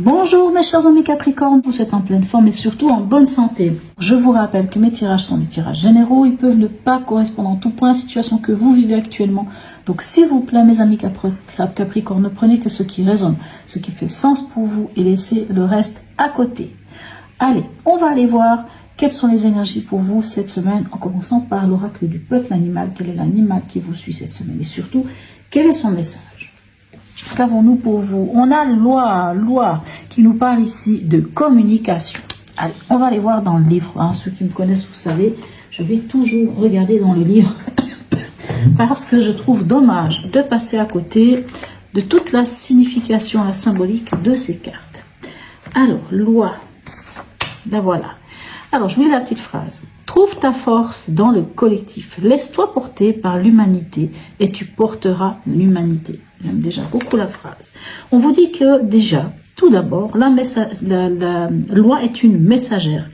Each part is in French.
Bonjour mes chers amis Capricorne, vous êtes en pleine forme et surtout en bonne santé. Je vous rappelle que mes tirages sont des tirages généraux, ils peuvent ne pas correspondre en tout point à la situation que vous vivez actuellement. Donc s'il vous plaît mes amis Capricorne, ne prenez que ce qui résonne, ce qui fait sens pour vous et laissez le reste à côté. Allez, on va aller voir quelles sont les énergies pour vous cette semaine, en commençant par l'oracle du peuple animal. Quel est l'animal qui vous suit cette semaine et surtout, quel est son message? Qu'avons-nous pour vous? On a loi qui nous parle ici de communication. Allez, on va aller voir dans le livre. Hein. Ceux qui me connaissent, vous savez, je vais toujours regarder dans le livre parce que je trouve dommage de passer à côté de toute la signification, la symbolique de ces cartes. Alors, loi. Ben voilà. Alors, je vous lis la petite phrase. Trouve ta force dans le collectif. Laisse-toi porter par l'humanité et tu porteras l'humanité. J'aime déjà beaucoup la phrase. On vous dit que déjà, tout d'abord, la loi est une messagère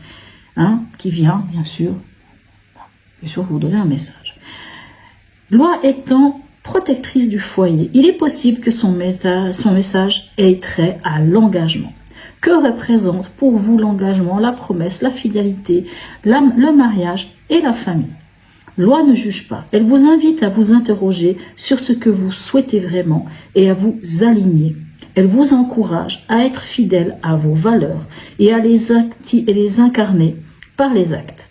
hein, qui vient, bien sûr, vous donner un message. Loi étant protectrice du foyer, il est possible que son message ait trait à l'engagement. Que représente pour vous l'engagement, la promesse, la fidélité, le mariage et la famille? Loi ne juge pas. Elle vous invite à vous interroger sur ce que vous souhaitez vraiment et à vous aligner. Elle vous encourage à être fidèle à vos valeurs et à les incarner par les actes.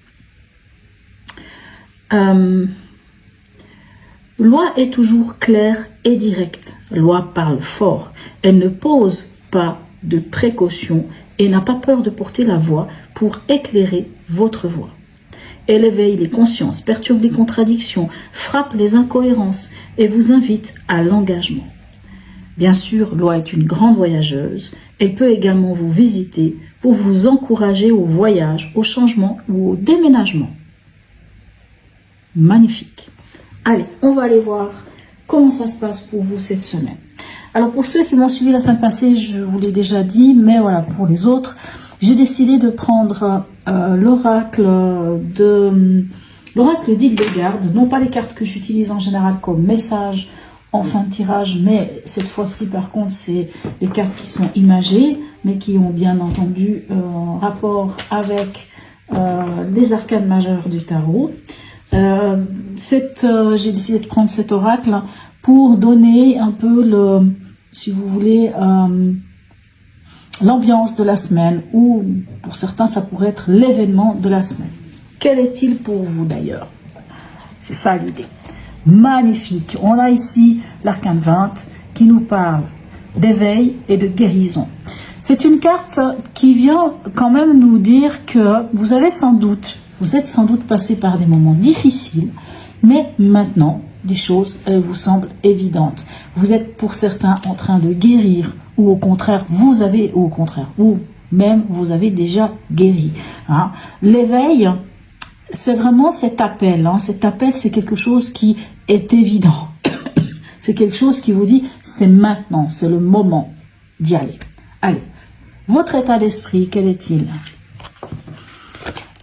Loi est toujours claire et directe. Loi parle fort. Elle ne pose pas de précaution et n'a pas peur de porter la voix pour éclairer votre voix. Elle éveille les consciences, perturbe les contradictions, frappe les incohérences et vous invite à l'engagement. Bien sûr, Loi est une grande voyageuse. Elle peut également vous visiter pour vous encourager au voyage, au changement ou au déménagement. Magnifique. Allez, on va aller voir comment ça se passe pour vous cette semaine. Alors pour ceux qui m'ont suivi la semaine passée, je vous l'ai déjà dit, mais voilà, pour les autres, j'ai décidé de prendre l'oracle d'Hildegard, non pas les cartes que j'utilise en général comme message en fin de tirage, mais cette fois-ci par contre c'est des cartes qui sont imagées, mais qui ont bien entendu rapport avec les arcanes majeures du tarot. J'ai décidé de prendre cet oracle pour donner un peu si vous voulez, l'ambiance de la semaine, ou pour certains ça pourrait être l'événement de la semaine. Quel est-il pour vous d'ailleurs? C'est ça l'idée. Magnifique. On a ici l'arcane 20 qui nous parle d'éveil et de guérison. C'est une carte qui vient quand même nous dire que vous êtes sans doute passé par des moments difficiles, mais maintenant les choses, elles vous semblent évidentes. Vous êtes pour certains en train de guérir, ou au contraire, vous avez déjà guéri. Hein. L'éveil, c'est vraiment cet appel. Hein. Cet appel, c'est quelque chose qui est évident. C'est quelque chose qui vous dit, c'est maintenant, c'est le moment d'y aller. Allez, votre état d'esprit, quel est-il?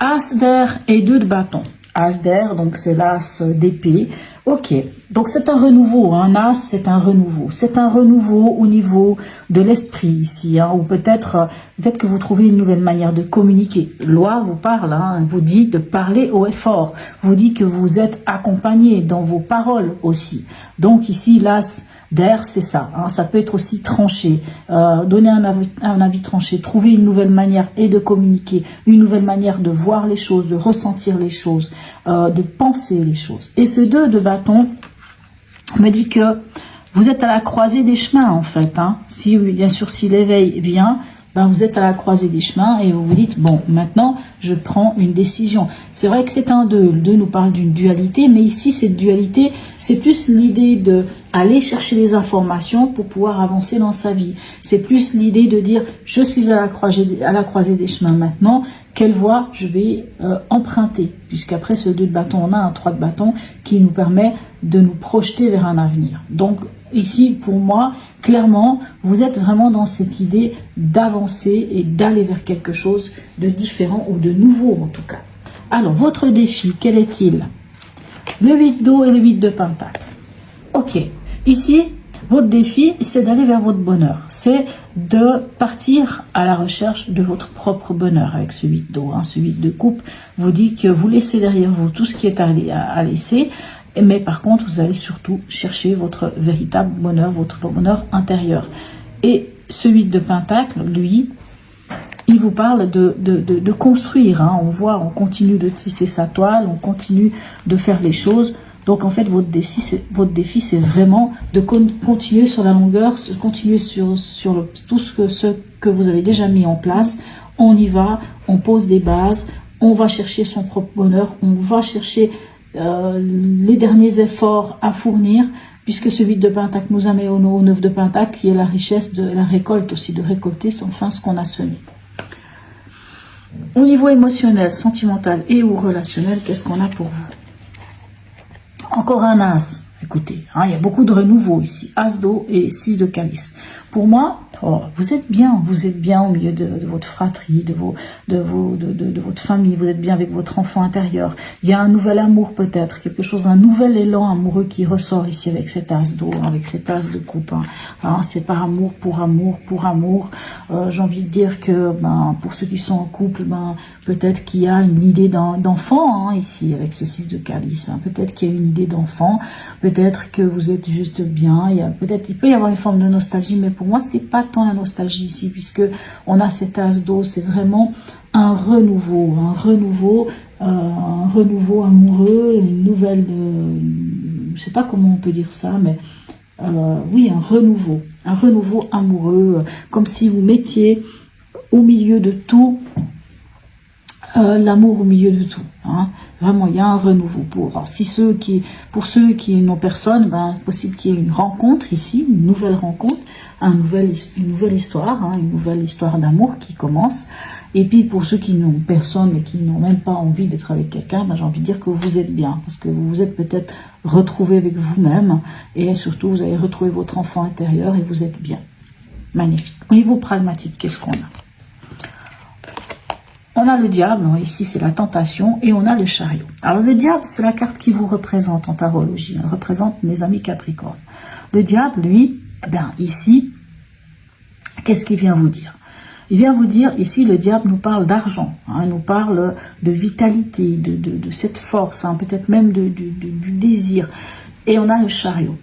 As d'air et 2 de bâton. As d'air, donc c'est l'as d'épée. Ok, donc c'est un renouveau, un as c'est un renouveau. C'est un renouveau au niveau de l'esprit ici, hein, ou peut-être que vous trouvez une nouvelle manière de communiquer. Loi vous parle, hein, vous dit de parler haut et fort, vous dit que vous êtes accompagné dans vos paroles aussi. Donc ici l'as d'air c'est ça, hein, ça peut être aussi tranché, donner un avis tranché, trouver une nouvelle manière et de communiquer, une nouvelle manière de voir les choses, de ressentir les choses, de penser les choses. Et ce 2 de bâton me dit que vous êtes à la croisée des chemins en fait. Hein. Si bien sûr si l'éveil vient, ben vous êtes à la croisée des chemins et vous vous dites bon maintenant je prends une décision. C'est vrai que c'est un 2. Le 2 nous parle d'une dualité, mais ici cette dualité c'est plus l'idée de aller chercher les informations pour pouvoir avancer dans sa vie. C'est plus l'idée de dire je suis à la croisée des chemins maintenant, quelle voie je vais emprunter, puisqu'après ce 2 de bâton on a un 3 de bâton qui nous permet de nous projeter vers un avenir. Donc ici pour moi clairement vous êtes vraiment dans cette idée d'avancer et d'aller vers quelque chose de différent ou de nouveau en tout cas. Alors votre défi, quel est-il? Le 8 d'eau et le 8 de pentacle. Ok, ici Votre défi, c'est d'aller vers votre bonheur. C'est de partir à la recherche de votre propre bonheur avec ce 8 d'eau. Ce 8 de coupe vous dit que vous laissez derrière vous tout ce qui est à laisser. Mais par contre, vous allez surtout chercher votre véritable bonheur, votre bonheur intérieur. Et ce 8 de pentacle, lui, il vous parle de construire. On voit, on continue de tisser sa toile, on continue de faire les choses. Donc en fait, votre défi, c'est vraiment de continuer sur la longueur, continuer sur tout ce que vous avez déjà mis en place. On y va, on pose des bases, on va chercher son propre bonheur, on va chercher les derniers efforts à fournir, puisque ce 8 de pentacle nous amène au 9 de pentacle, qui est la richesse de la récolte aussi, de récolter enfin ce qu'on a semé. Au niveau émotionnel, sentimental et ou relationnel, qu'est-ce qu'on a pour vous? Encore un as, écoutez, il y a beaucoup de renouveau ici, as d'eau et 6 de calice. Pour moi, vous êtes bien au milieu de votre fratrie, de votre famille, vous êtes bien avec votre enfant intérieur. Il y a un nouvel amour peut-être, un nouvel élan amoureux qui ressort ici avec cet as d'eau, avec cet as de coupe. C'est par amour, pour amour. J'ai envie de dire que pour ceux qui sont en couple, peut-être qu'il y a une idée d'enfant ici avec ce 6 de calice. Peut-être qu'il y a une idée d'enfant, peut-être que vous êtes juste bien. Il peut y avoir une forme de nostalgie, mais pour moi, c'est pas tant la nostalgie ici, puisque on a cet as d'eau, c'est vraiment un renouveau amoureux, une nouvelle, je sais pas comment on peut dire ça, mais oui, un renouveau amoureux, comme si vous mettiez au milieu de tout, l'amour au milieu de tout. Vraiment, il y a un renouveau. Pour ceux qui n'ont personne, c'est possible qu'il y ait une rencontre ici, une nouvelle rencontre, une nouvelle histoire d'amour qui commence. Et puis pour ceux qui n'ont personne et qui n'ont même pas envie d'être avec quelqu'un, j'ai envie de dire que vous êtes bien, parce que vous vous êtes peut-être retrouvé avec vous-même, et surtout vous avez retrouvé votre enfant intérieur et vous êtes bien. Magnifique. Au niveau pragmatique, qu'est-ce qu'on a? On a le diable, ici c'est la tentation, et on a le chariot. Alors le diable, c'est la carte qui vous représente en tarologie, elle représente mes amis Capricorne. Le diable, lui, ici, qu'est-ce qu'il vient vous dire? Il vient vous dire, ici le diable nous parle d'argent, il nous parle de vitalité, de cette force, peut-être même du désir. Et on a le chariot.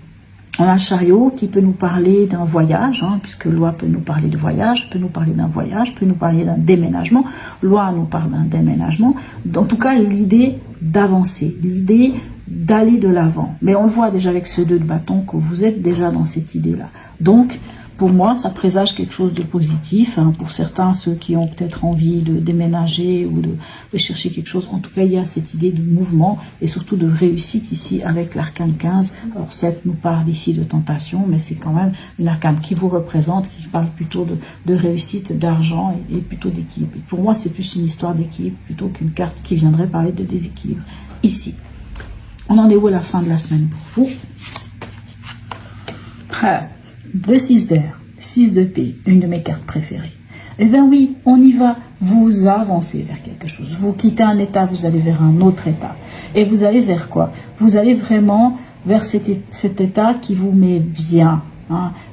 On a un chariot qui peut nous parler d'un voyage, puisque Loi peut nous parler de voyage, peut nous parler d'un voyage, peut nous parler d'un déménagement. Loi nous parle d'un déménagement. En tout cas, l'idée d'avancer, l'idée d'aller de l'avant. Mais on le voit déjà avec ce 2 de bâton que vous êtes déjà dans cette idée-là. Donc, pour moi, ça présage quelque chose de positif. Pour certains, ceux qui ont peut-être envie de déménager ou de chercher quelque chose. En tout cas, il y a cette idée de mouvement et surtout de réussite ici avec l'arcane 15. Alors, 7 nous parle ici de tentation, mais c'est quand même une arcane qui vous représente, qui parle plutôt de réussite, d'argent et plutôt d'équilibre. Pour moi, c'est plus une histoire d'équilibre plutôt qu'une carte qui viendrait parler de déséquilibre. Ici, on en est où à la fin de la semaine pour vous? Le 6 d'air, 6 de paix, une de mes cartes préférées. Eh bien oui, on y va, vous avancez vers quelque chose. Vous quittez un état, vous allez vers un autre état. Et vous allez vers quoi? Vous allez vraiment vers cet état qui vous met bien,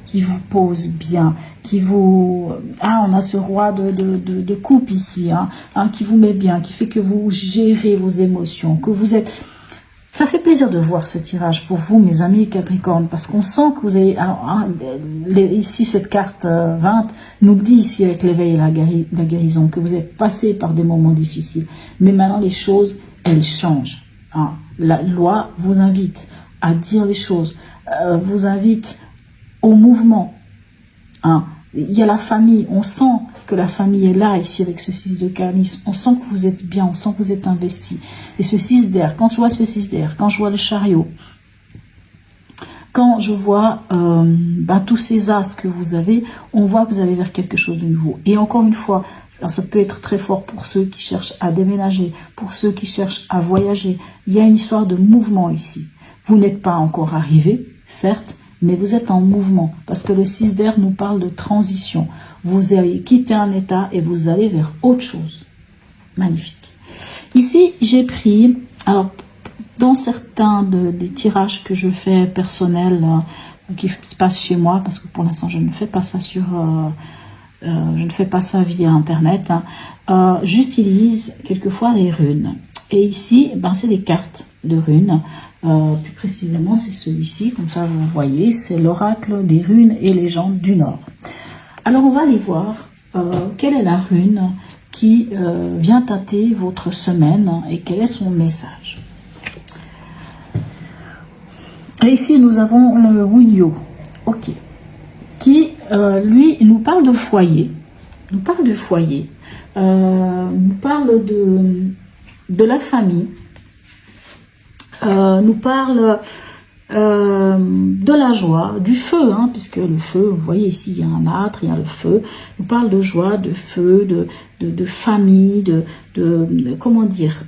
qui vous pose bien, qui vous... on a ce roi de coupe ici, qui vous met bien, qui fait que vous gérez vos émotions, que vous êtes... Ça fait plaisir de voir ce tirage pour vous, mes amis Capricorne, parce qu'on sent que vous avez... Alors, ici, cette carte 20 nous dit ici avec l'éveil et la guérison que vous êtes passé par des moments difficiles. Mais maintenant, les choses, elles changent. La loi vous invite à dire les choses, vous invite au mouvement. Il y a la famille, on sent que la famille est là ici avec ce 6 de calice, on sent que vous êtes bien, on sent que vous êtes investi. Et ce 6 d'air, quand je vois ce 6 d'air, quand je vois le chariot, quand je vois tous ces as que vous avez, on voit que vous allez vers quelque chose de nouveau. Et encore une fois, ça peut être très fort pour ceux qui cherchent à déménager, pour ceux qui cherchent à voyager. Il y a une histoire de mouvement ici. Vous n'êtes pas encore arrivé, certes, mais vous êtes en mouvement, parce que le 6 d'air nous parle de transition. Vous allez quitter un état et vous allez vers autre chose. Magnifique. Ici, j'ai pris, alors, dans certains des tirages que je fais personnels, qui se passe chez moi, parce que pour l'instant je ne fais pas ça sur, je ne fais pas ça via internet, hein. J'utilise quelquefois les runes. Et ici, ben, c'est des cartes de runes. Plus précisément, c'est celui-ci, comme ça vous voyez, c'est l'oracle des runes et légendes du Nord. Alors on va aller voir quelle est la rune qui vient tâter votre semaine et quel est son message. Et ici, nous avons le Winyo, ok, qui, lui, nous parle de foyer, nous parle de foyer, nous parle de la famille, nous parle de la joie, du feu, hein, puisque le feu, vous voyez ici, il y a un âtre, il y a le feu, nous parle de joie, de feu, de famille, comment dire,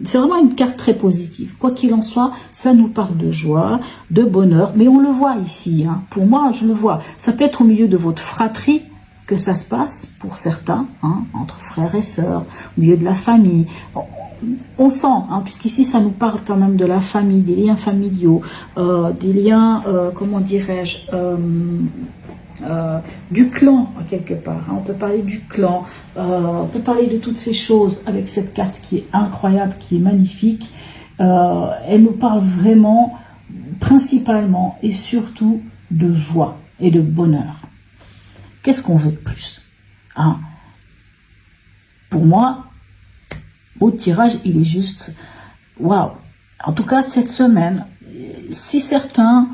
c'est vraiment une carte très positive. Quoi qu'il en soit, ça nous parle de joie, de bonheur, mais on le voit ici, hein, pour moi, je le vois, ça peut être au milieu de votre fratrie, que ça se passe, pour certains, hein, entre frères et sœurs, au milieu de la famille. On sent, hein, puisqu'ici ça nous parle quand même de la famille, des liens familiaux, des liens, comment dirais-je, du clan quelque part, hein. On peut parler du clan, on peut parler de toutes ces choses avec cette carte qui est incroyable, qui est magnifique. Elle nous parle vraiment, principalement et surtout de joie et de bonheur. Qu'est-ce qu'on veut de plus, hein? Pour moi, au tirage, il est juste waouh. En tout cas, cette semaine, si certains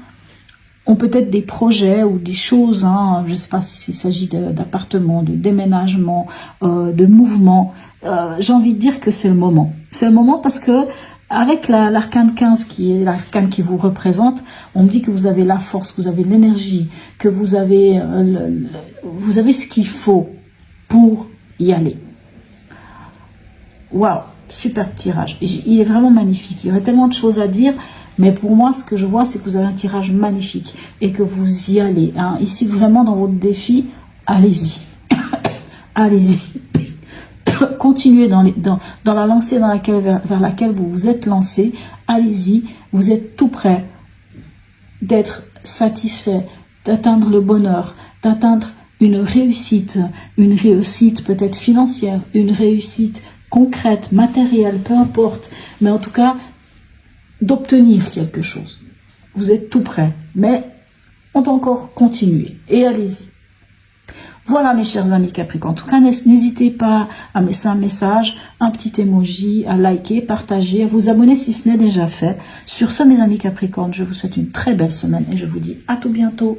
ont peut-être des projets ou des choses, hein, je ne sais pas s'il s'agit d'appartements, de déménagement, de mouvements, j'ai envie de dire que c'est le moment. C'est le moment parce que avec l'arcane 15 qui est l'arcane qui vous représente, on me dit que vous avez la force, que vous avez l'énergie, que vous avez ce qu'il faut pour y aller. Waouh, super tirage. Il est vraiment magnifique. Il y aurait tellement de choses à dire, mais pour moi, ce que je vois, c'est que vous avez un tirage magnifique et que vous y allez, hein. Ici, vraiment, dans votre défi, allez-y. Allez-y. Continuez dans la lancée vers laquelle vous vous êtes lancé. Allez-y. Vous êtes tout prêt d'être satisfait, d'atteindre le bonheur, d'atteindre une réussite peut-être financière, une réussite concrète, matérielle, peu importe, mais en tout cas, d'obtenir quelque chose. Vous êtes tout prêt, mais on peut encore continuer, et allez-y. Voilà mes chers amis Capricorne, en tout cas, n'hésitez pas à me laisser un message, un petit emoji, à liker, partager, à vous abonner si ce n'est déjà fait. Sur ce mes amis Capricorne, je vous souhaite une très belle semaine, et je vous dis à tout bientôt.